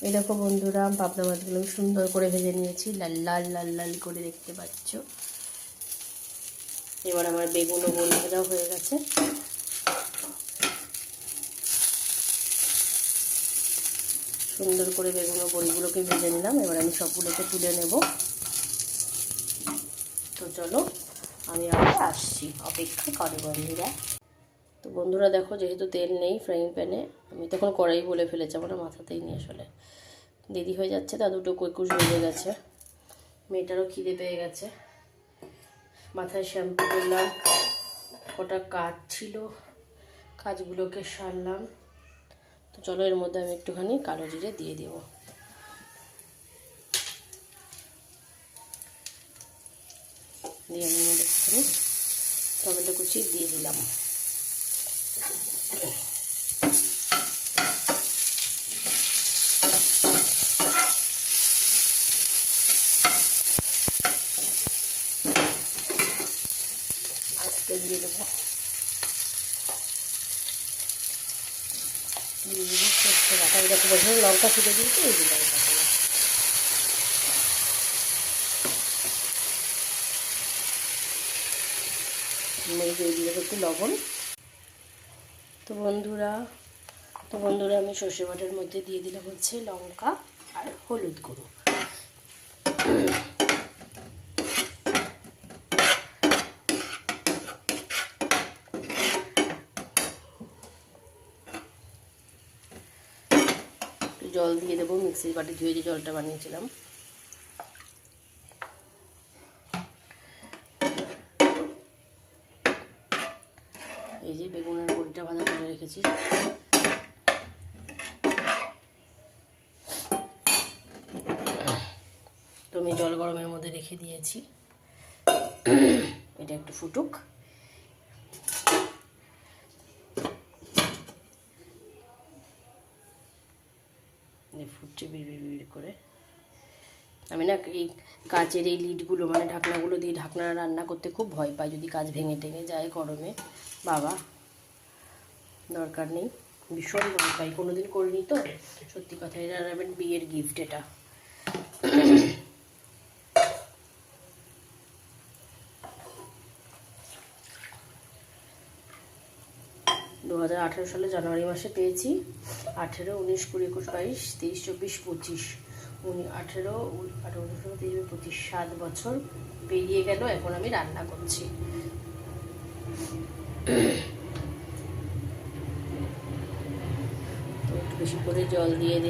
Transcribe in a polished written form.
এই দেখো বন্ধুরা, পাবদা মাছগুলো আমি সুন্দর করে ভেজে নিয়েছি, লাল লাল লাল লাল করে দেখতে পাচ্ছ। এবার আমার বেগুন ও গোল ভাজাও হয়ে গেছে। সুন্দর করে বেগুন ও বড়িগুলোকে ভেজে নিলাম। এবার আমি সবগুলোকে তুলে নেব। তো চলো আমি আবার আসছি, অপেক্ষা করো বন্ধুরা। তো বন্ধুরা দেখো, যেহেতু তেল নেই ফ্রাইং প্যানে, আমি তখন কড়াই বলে ফেলেছি, আমার মাথাতেই নিয়ে আসলে দেরি হয়ে যাচ্ছে। তা দুটো কুকুর বেজে গেছে, মেয়েটারও খিদে পেয়ে গেছে। মাথায় শ্যাম্পু করলাম, কটা কাজ ছিল, কাজগুলোকে সারলাম। তো চলো এর মধ্যে আমি একটুখানি কালো জিরে দিয়ে দেব। দিয়ে আমি মধ্যে একটুখানি টমেটো কুচি দিয়ে দিলাম। আস্তে দিয়ে দেবো। দেখো বছর লঙ্কা ছুটে দিয়েছি, এই দিলাম। দিয়ে দেবো একটু লবণ। তো বন্ধুরা আমি সর্ষে বাটার মধ্যে দিয়ে দিলাম হচ্ছে লঙ্কা আর হলুদ গুঁড়ো। জল দিয়ে দেবো, মিক্সির বাটি ধুয়ে যে জলটা বানিয়েছিলাম। এই যে বেগুনের বড়িটা ভাজা করে রেখেছি। তো আমি জল গরমের মধ্যে রেখে দিয়েছি, এটা একটু ফুটুক। ফুটছে বিড় করে। আমি না এই কাচের এই লিডগুলো মানে ঢাকনাগুলো দিয়ে ঢাকনা রান্না করতে খুব ভয় পাই, যদি কাচ ভেঙে টেঙে যায় গরমে। বাবা দরকার নেই, ভীষণ ভয় পাই, কোনোদিন করিনি তো। সত্যি কথা, এটা আমার বিয়ের গিফট। এটা 2018 সালে জানুয়ারি মাসে পেয়েছি। 18, 19, 20, 21, 22, 23, 24, 25, 18, 23, 25, 7 বছর পেরিয়ে গেল। এখন আমি রান্না করছি। তো একটু বেশি করে জল দিয়ে দিই।